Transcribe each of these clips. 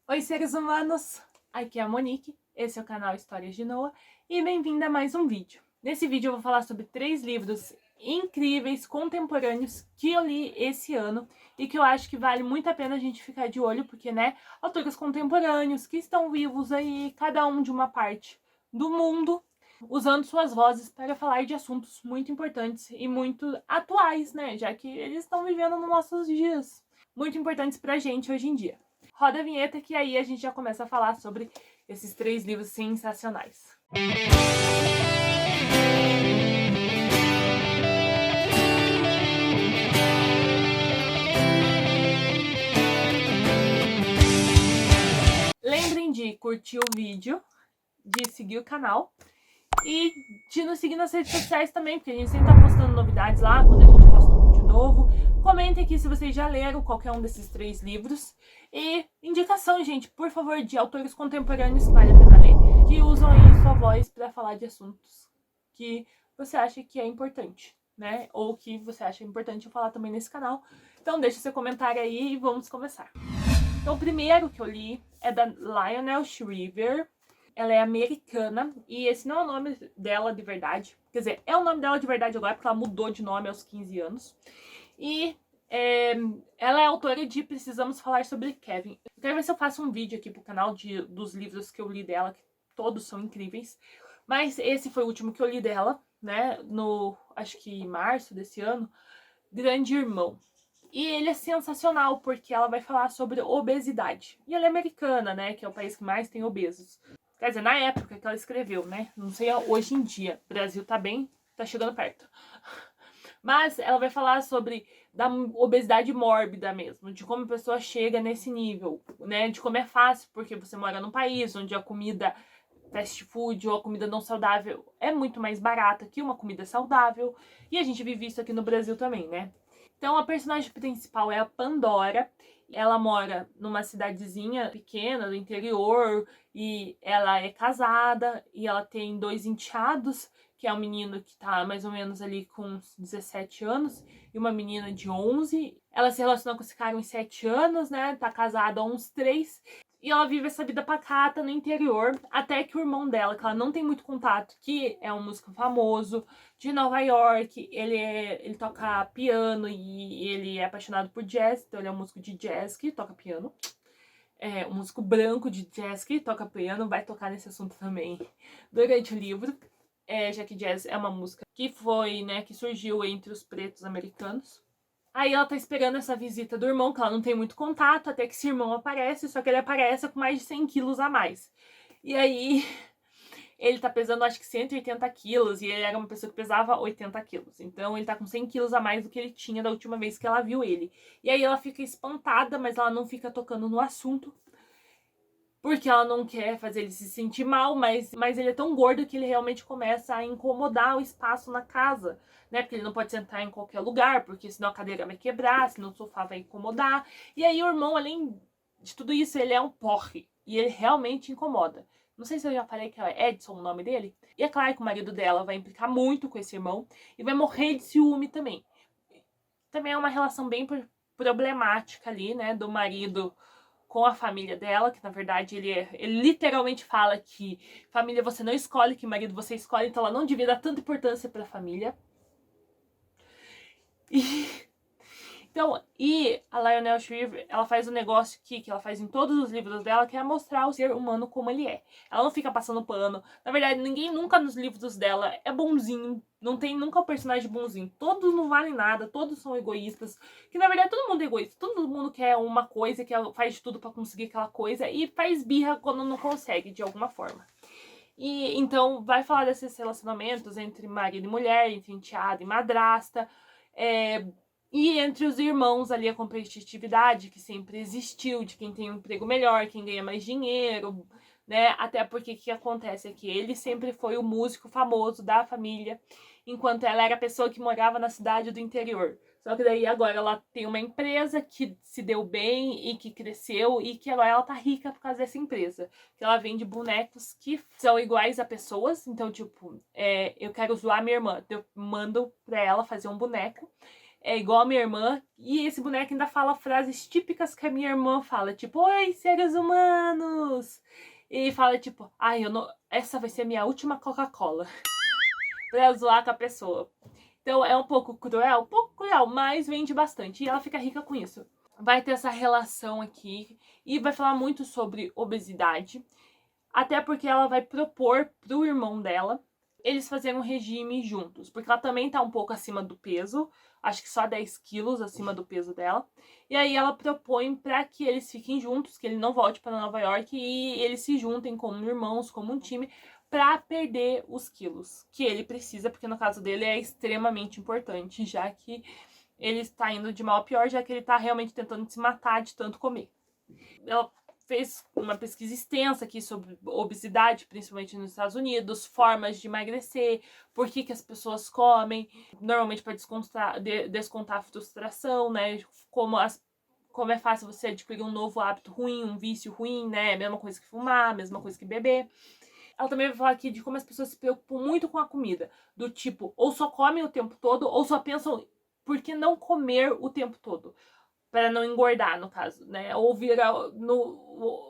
Oi, seres humanos! Aqui é a Monique, esse é o canal Histórias de Noah e bem-vinda a mais um vídeo. Nesse vídeo eu vou falar sobre 3 livros incríveis, contemporâneos, que eu li esse ano e que eu acho que vale muito a pena a gente ficar de olho, porque, autores contemporâneos que estão vivos aí, cada um de uma parte do mundo, usando suas vozes para falar de assuntos muito importantes e muito atuais, já que eles estão vivendo nos nossos dias, muito importantes pra gente hoje em dia. Roda a vinheta que aí a gente já começa a falar sobre esses 3 livros sensacionais. Lembrem de curtir o vídeo, de seguir o canal e de nos seguir nas redes sociais também, porque a gente sempre tá postando novidades lá, quando a gente posta um vídeo novo. Comentem aqui se vocês já leram qualquer um desses 3 livros. E indicação, gente, por favor, de autores contemporâneos que vale a pena ler, que usam aí sua voz para falar de assuntos que você acha que é importante, Ou que você acha importante eu falar também nesse canal. Então deixa seu comentário aí e vamos começar. Então o primeiro que eu li é da Lionel Shriver. Ela é americana e esse não é o nome dela de verdade. Quer dizer, é o nome dela de verdade agora, porque ela mudou de nome aos 15 anos. E ela é autora de Precisamos Falar Sobre Kevin. Eu quero ver se eu faço um vídeo aqui pro canal dos livros que eu li dela, que todos são incríveis. Mas esse foi o último que eu li dela, acho que em março desse ano, Grande Irmão. E ele é sensacional, porque ela vai falar sobre obesidade. E ela é americana, que é o país que mais tem obesos. Quer dizer, na época que ela escreveu, Não sei hoje em dia. O Brasil tá chegando perto. Mas ela vai falar sobre da obesidade mórbida mesmo, de como a pessoa chega nesse nível, De como é fácil, porque você mora num país onde a comida fast food ou a comida não saudável é muito mais barata que uma comida saudável. E a gente vive isso aqui no Brasil também, Então a personagem principal é a Pandora. Ela mora numa cidadezinha pequena do interior e ela é casada e ela tem 2 enteados, que é um menino que tá mais ou menos ali com uns 17 anos e uma menina de 11. Ela se relaciona com esse cara uns 7 anos, Tá casada há uns 3. E ela vive essa vida pacata no interior, até que o irmão dela, que ela não tem muito contato, que é um músico famoso de Nova York, ele toca piano e ele é apaixonado por jazz, então ele é um músico de jazz que toca piano. É um músico branco de jazz que toca piano, vai tocar nesse assunto também durante o livro, já que jazz é uma música que foi, que surgiu entre os pretos americanos. Aí ela tá esperando essa visita do irmão, que ela não tem muito contato, até que esse irmão aparece, só que ele aparece com mais de 100 quilos a mais. E aí ele tá pesando acho que 180 quilos, e ele era uma pessoa que pesava 80 quilos. Então ele tá com 100 quilos a mais do que ele tinha da última vez que ela viu ele. E aí ela fica espantada, mas ela não fica tocando no assunto, porque ela não quer fazer ele se sentir mal, mas ele é tão gordo que ele realmente começa a incomodar o espaço na casa, Porque ele não pode sentar em qualquer lugar, porque senão a cadeira vai quebrar, senão o sofá vai incomodar. E aí o irmão, além de tudo isso, ele é um porre, e ele realmente incomoda. Não sei se eu já falei que é Edson o nome dele. E é claro que o marido dela vai implicar muito com esse irmão e vai morrer de ciúme também. Também é uma relação bem problemática ali, do marido com a família dela, que na verdade ele literalmente fala que família você não escolhe, que marido você escolhe, então ela não devia dar tanta importância pra família. E a Lionel Shriver, ela faz um negócio que ela faz em todos os livros dela, que é mostrar o ser humano como ele é. Ela não fica passando pano. Na verdade, ninguém nunca nos livros dela é bonzinho. Não tem nunca o personagem bonzinho. Todos não valem nada, todos são egoístas. Que na verdade todo mundo é egoísta. Todo mundo quer uma coisa, que faz de tudo pra conseguir aquela coisa e faz birra quando não consegue, de alguma forma. E então vai falar desses relacionamentos entre marido e mulher, entre enteada e madrasta. E entre os irmãos ali a competitividade que sempre existiu, de quem tem um emprego melhor, quem ganha mais dinheiro, Até porque o que acontece é que ele sempre foi o músico famoso da família, enquanto ela era a pessoa que morava na cidade do interior. Só que daí agora ela tem uma empresa que se deu bem e que cresceu e que agora ela tá rica por causa dessa empresa. Que ela vende bonecos que são iguais a pessoas. Então, tipo, eu quero zoar minha irmã, eu mando pra ela fazer um boneco. É igual a minha irmã, e esse boneco ainda fala frases típicas que a minha irmã fala, tipo, oi, seres humanos! anos. E fala tipo, ai, essa vai ser a minha última Coca-Cola. Pra zoar com a pessoa. Então é um pouco cruel, mas vende bastante. E ela fica rica com isso. Vai ter essa relação aqui. E vai falar muito sobre obesidade. Até porque ela vai propor pro irmão dela eles fazerem um regime juntos. Porque ela também tá um pouco acima do peso. Acho que só 10 quilos acima do peso dela. E aí ela propõe pra que eles fiquem juntos, que ele não volte pra Nova York e eles se juntem como irmãos, como um time, pra perder os quilos que ele precisa, porque no caso dele é extremamente importante, já que ele está indo de mal a pior, já que ele tá realmente tentando se matar de tanto comer. Ela fez uma pesquisa extensa aqui sobre obesidade, principalmente nos Estados Unidos, formas de emagrecer, por que as pessoas comem, normalmente para descontar a frustração, né? Como é fácil você adquirir um novo hábito ruim, um vício ruim, né? Mesma coisa que fumar, mesma coisa que beber. Ela também vai falar aqui de como as pessoas se preocupam muito com a comida. Do tipo, ou só comem o tempo todo, ou só pensam por que não comer o tempo todo. Para não engordar, no caso, né? Ou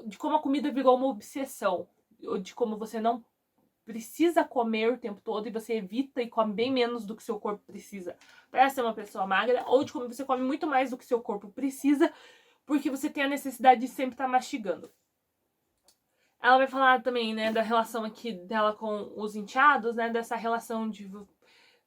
de como a comida virou uma obsessão. Ou de como você não precisa comer o tempo todo e você evita e come bem menos do que seu corpo precisa para ser uma pessoa magra. Ou de como você come muito mais do que seu corpo precisa porque você tem a necessidade de sempre estar mastigando. Ela vai falar também, né, da relação aqui dela com os enteados, né, dessa relação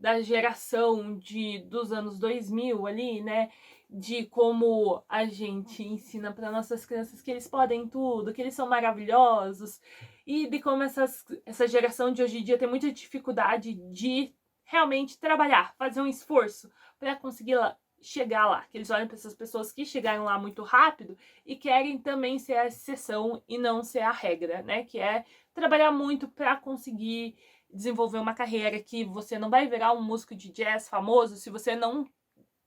da geração dos anos 2000 ali, né, de como a gente ensina para nossas crianças que eles podem tudo, que eles são maravilhosos, e de como essa geração de hoje em dia tem muita dificuldade de realmente trabalhar, fazer um esforço para conseguir chegar lá, que eles olham para essas pessoas que chegaram lá muito rápido e querem também ser a exceção e não ser a regra, né? Que é trabalhar muito para conseguir desenvolver uma carreira, que você não vai virar um músico de jazz famoso se você não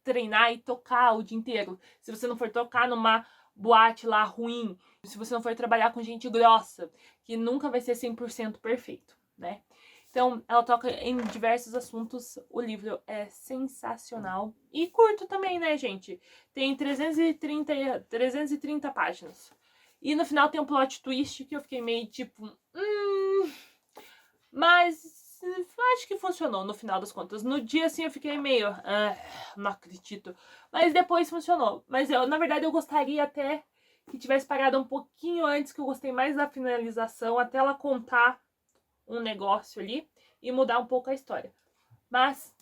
treinar e tocar o dia inteiro, se você não for tocar numa boate lá ruim, se você não for trabalhar com gente grossa, que nunca vai ser 100% perfeito, né? Então, ela toca em diversos assuntos. O livro é sensacional. E curto também, né, gente? Tem 330 páginas. E no final tem um plot twist que eu fiquei meio tipo... Mas acho que funcionou no final das contas. No dia, assim, eu fiquei meio... não acredito. Mas depois funcionou. Mas, na verdade, eu gostaria até que tivesse parado um pouquinho antes, que eu gostei mais da finalização, até ela contar um negócio ali e mudar um pouco a história. Mas,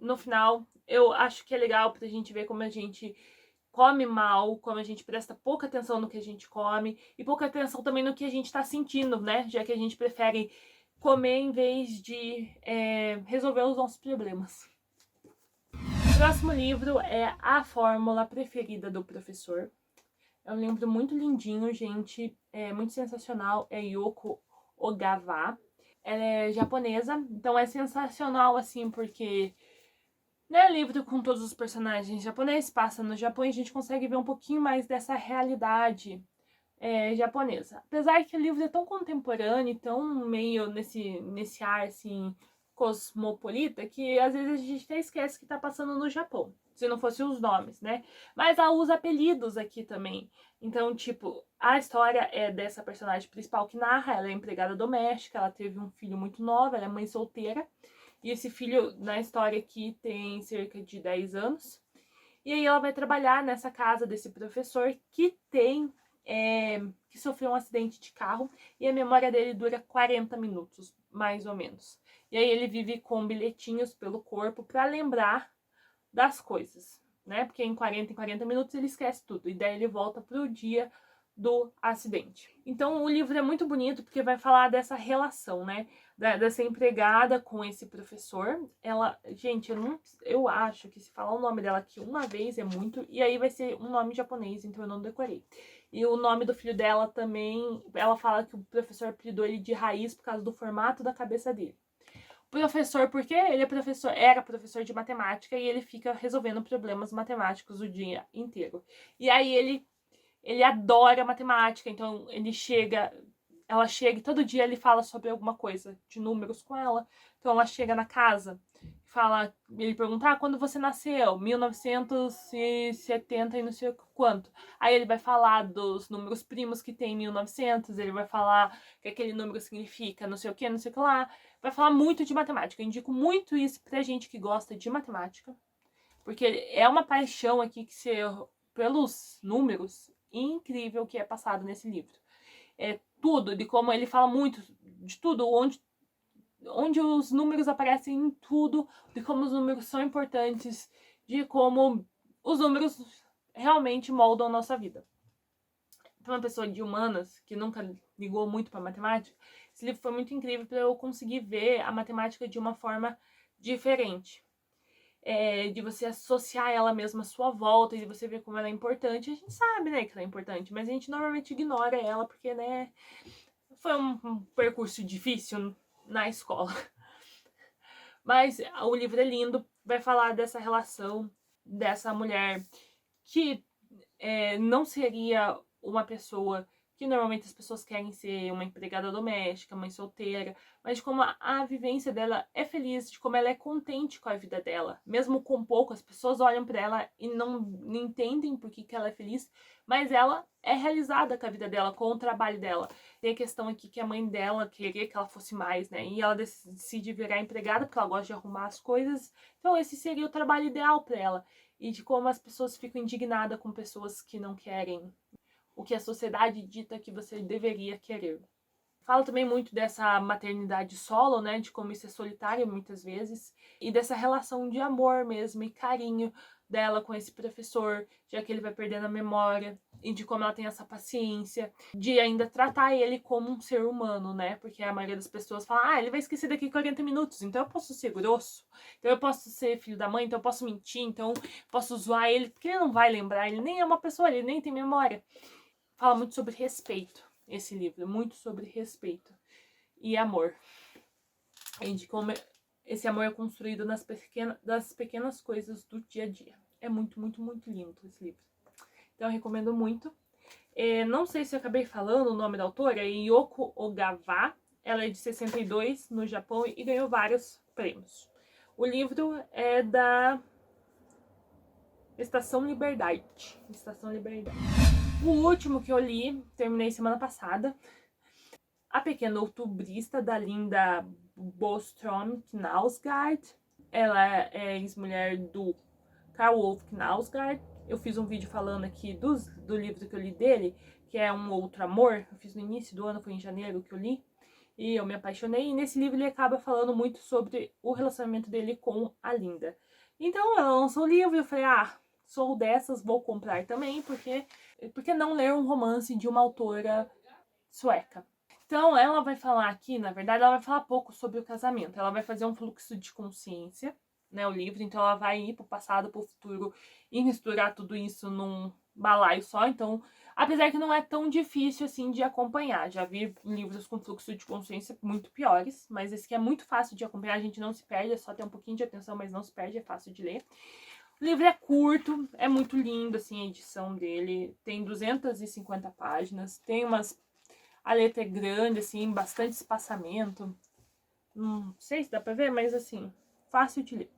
no final, eu acho que é legal pra gente ver como a gente come mal, como a gente presta pouca atenção no que a gente come e pouca atenção também no que a gente tá sentindo, né? Já que a gente prefere comer em vez de resolver os nossos problemas. O próximo livro é A Fórmula Preferida do Professor. É um livro muito lindinho, gente. É muito sensacional. É Yoko Ogawa. Ela é japonesa, então é sensacional, assim, porque, né, livro com todos os personagens japoneses, passa no Japão e a gente consegue ver um pouquinho mais dessa realidade japonesa. Apesar que o livro é tão contemporâneo, tão meio nesse ar, assim, cosmopolita, que às vezes a gente até esquece que tá passando no Japão, se não fossem os nomes, né? Mas ela usa apelidos aqui também. Então, tipo, a história é dessa personagem principal que narra, ela é empregada doméstica, ela teve um filho muito novo, ela é mãe solteira, e esse filho, na história aqui, tem cerca de 10 anos. E aí ela vai trabalhar nessa casa desse professor que que sofreu um acidente de carro e a memória dele dura 40 minutos, mais ou menos. E aí ele vive com bilhetinhos pelo corpo para lembrar das coisas, né? Porque em 40 minutos ele esquece tudo e daí ele volta pro dia do acidente. Então o livro é muito bonito porque vai falar dessa relação, né? Dessa empregada com esse professor. Ela, gente, eu acho que se falar o nome dela aqui uma vez é muito, e aí vai ser um nome japonês, então eu não decorei. E o nome do filho dela também, ela fala que o professor apelidou ele de Raiz por causa do formato da cabeça dele. Professor, porque ele era professor de matemática e ele fica resolvendo problemas matemáticos o dia inteiro. E aí ele adora matemática, então ela chega e todo dia ele fala sobre alguma coisa de números com ela. Então ela chega na casa e fala, ele pergunta, quando você nasceu? 1970 e não sei quanto. Aí ele vai falar dos números primos que tem em 1900, ele vai falar que aquele número significa não sei o que, não sei o que lá. Vai falar muito de matemática. Eu indico muito isso pra gente que gosta de matemática, porque é uma paixão aqui que pelos números incrível que é passado nesse livro. É tudo, de como ele fala muito de tudo, onde os números aparecem em tudo, de como os números são importantes, de como os números realmente moldam a nossa vida. Para uma pessoa de humanas que nunca ligou muito para matemática, esse livro foi muito incrível para eu conseguir ver a matemática de uma forma diferente. De você associar ela mesma à sua volta e de você ver como ela é importante. A gente sabe, né, que ela é importante, mas a gente normalmente ignora ela porque, né, foi um percurso difícil na escola. Mas o livro é lindo, vai falar dessa relação dessa mulher que não seria uma pessoa que normalmente as pessoas querem ser, uma empregada doméstica, mãe solteira, mas de como a vivência dela é feliz, de como ela é contente com a vida dela. Mesmo com pouco, as pessoas olham para ela e não entendem por que ela é feliz, mas ela é realizada com a vida dela, com o trabalho dela. Tem a questão aqui que a mãe dela queria que ela fosse mais, né? E ela decide virar empregada porque ela gosta de arrumar as coisas. Então esse seria o trabalho ideal para ela. E de como as pessoas ficam indignadas com pessoas que não querem o que a sociedade dita que você deveria querer. Fala também muito dessa maternidade solo, né, de como isso é solitário muitas vezes, e dessa relação de amor mesmo e carinho dela com esse professor, já que ele vai perdendo a memória, e de como ela tem essa paciência, de ainda tratar ele como um ser humano, né, porque a maioria das pessoas fala, ele vai esquecer daqui 40 minutos, então eu posso ser grosso, então eu posso ser filho da mãe, então eu posso mentir, então eu posso zoar ele, porque ele não vai lembrar, ele nem é uma pessoa, ele nem tem memória. Fala muito sobre respeito, esse livro, muito sobre respeito e amor. E de como esse amor é construído das pequenas coisas do dia a dia. É muito, muito, muito lindo esse livro. Então eu recomendo muito. Não sei se eu acabei falando o nome da autora, é Yoko Ogawa. Ela é de 62 no Japão e ganhou vários prêmios. O livro é da Estação Liberdade. Estação Liberdade. O último que eu li, terminei semana passada, A Pequena Outubrista, da Linda Bostrom-Knausgaard. Ela é ex-mulher do Karl Ove Knausgaard. Eu fiz um vídeo falando aqui do livro que eu li dele, que é Um Outro Amor. Eu fiz no início do ano, foi em janeiro que eu li. E eu me apaixonei. E nesse livro ele acaba falando muito sobre o relacionamento dele com a Linda. Então ela lançou o livro e eu falei, sou dessas, vou comprar também, porque não ler um romance de uma autora sueca? Então ela vai falar aqui, na verdade, ela vai falar pouco sobre o casamento. Ela vai fazer um fluxo de consciência, né, o livro. Então ela vai ir pro passado, pro futuro e misturar tudo isso num balaio só. Então, apesar que não é tão difícil assim de acompanhar. Já vi livros com fluxo de consciência muito piores, mas esse aqui é muito fácil de acompanhar, a gente não se perde, é só ter um pouquinho de atenção, mas não se perde, é fácil de ler. O livro é curto, é muito lindo, assim, a edição dele. Tem 250 páginas, tem a letra é grande, assim, bastante espaçamento. Não sei se dá pra ver, mas, assim, fácil de ler.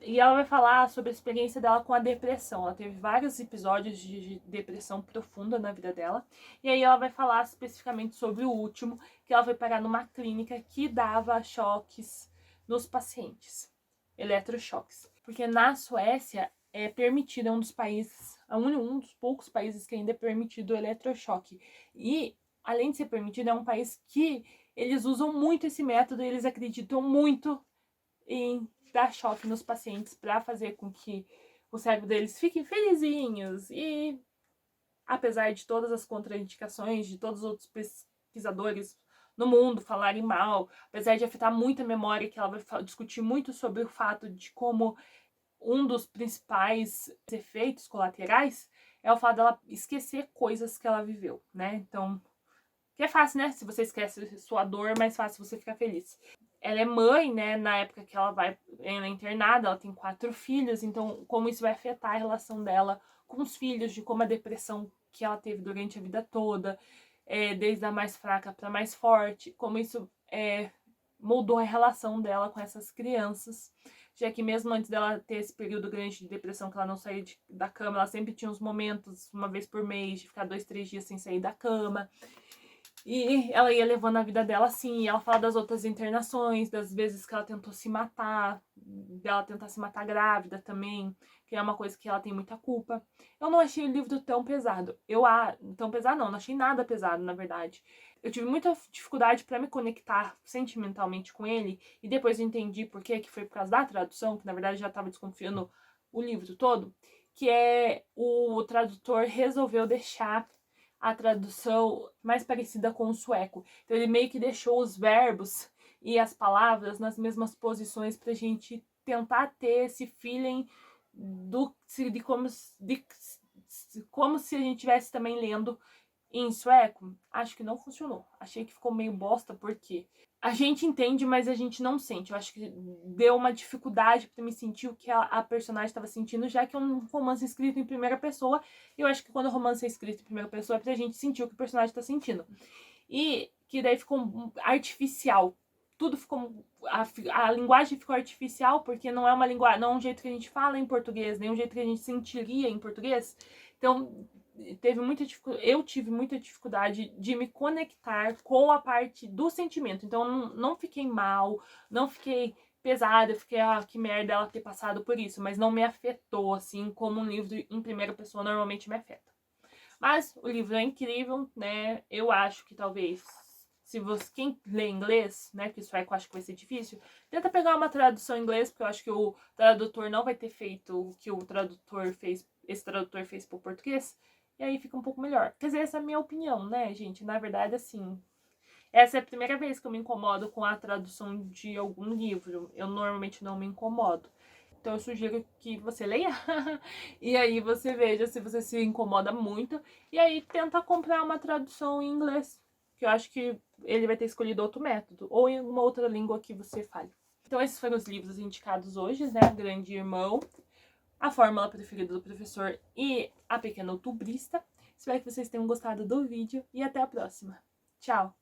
E ela vai falar sobre a experiência dela com a depressão. Ela teve vários episódios de depressão profunda na vida dela. E aí ela vai falar especificamente sobre o último, que ela foi parar numa clínica que dava choques nos pacientes. Eletrochoques. Porque na Suécia é permitido, é um dos países, um dos poucos países que ainda é permitido o eletrochoque. E, além de ser permitido, é um país que eles usam muito esse método, eles acreditam muito em dar choque nos pacientes para fazer com que o cérebro deles fique felizinhos. E, apesar de todas as contraindicações, de todos os outros pesquisadores no mundo falarem mal, apesar de afetar muito a memória, que ela vai discutir muito sobre o fato de como um dos principais efeitos colaterais é o fato dela esquecer coisas que ela viveu, né? Então, que é fácil, né? Se você esquece sua dor, é mais fácil você ficar feliz. Ela é mãe, né? Na época que ela é internada, ela tem 4 filhos, então como isso vai afetar a relação dela com os filhos, de como a depressão que ela teve durante a vida toda, desde a mais fraca para a mais forte, como isso moldou a relação dela com essas crianças. já que mesmo antes dela ter esse período grande de depressão, que ela não saía da cama, ela sempre tinha uns momentos, uma vez por mês, de ficar 2, 3 dias sem sair da cama. E ela ia levando a vida dela assim, e ela fala das outras internações, das vezes que ela tentou se matar, dela tentar se matar grávida também, que é uma coisa que ela tem muita culpa. Eu não achei o livro tão pesado. Tão pesado não achei nada pesado, na verdade. Eu tive muita dificuldade para me conectar sentimentalmente com ele, e depois eu entendi por quê, que foi por causa da tradução, que na verdade eu já estava desconfiando o livro todo, que é o tradutor resolveu deixar a tradução mais parecida com o sueco. Então ele meio que deixou os verbos e as palavras nas mesmas posições pra gente tentar ter esse feeling de como se a gente estivesse também lendo em sueco. Acho que não funcionou. Achei que ficou meio bosta, porque a gente entende, mas a gente não sente. Eu acho que deu uma dificuldade pra me sentir o que a personagem estava sentindo, já que é um romance escrito em primeira pessoa. E eu acho que quando o romance é escrito em primeira pessoa é pra gente sentir o que o personagem tá sentindo. E que daí ficou artificial. Tudo ficou... A linguagem ficou artificial, porque não é uma linguagem, não é um jeito que a gente fala em português, nem um jeito que a gente sentiria em português. Então, eu tive muita dificuldade de me conectar com a parte do sentimento. Então, não fiquei mal, não fiquei pesada, eu fiquei, que merda ela ter passado por isso, mas não me afetou, assim, como um livro em primeira pessoa normalmente me afeta. Mas o livro é incrível, né? Eu acho que talvez, se você, quem lê inglês, né, que sueco eu acho que vai ser difícil, tenta pegar uma tradução em inglês, porque eu acho que o tradutor não vai ter feito o que esse tradutor fez pro português, e aí fica um pouco melhor. Quer dizer, essa é a minha opinião, né, gente? Na verdade, assim, essa é a primeira vez que eu me incomodo com a tradução de algum livro. Eu normalmente não me incomodo. Então eu sugiro que você leia e aí você veja se você se incomoda muito. E aí tenta comprar uma tradução em inglês, que eu acho que ele vai ter escolhido outro método, ou em uma outra língua que você fale. Então esses foram os livros indicados hoje, né? Grande Irmão, A Fórmula Preferida do Professor e A Pequena Outubrista. Espero que vocês tenham gostado do vídeo e até a próxima. Tchau!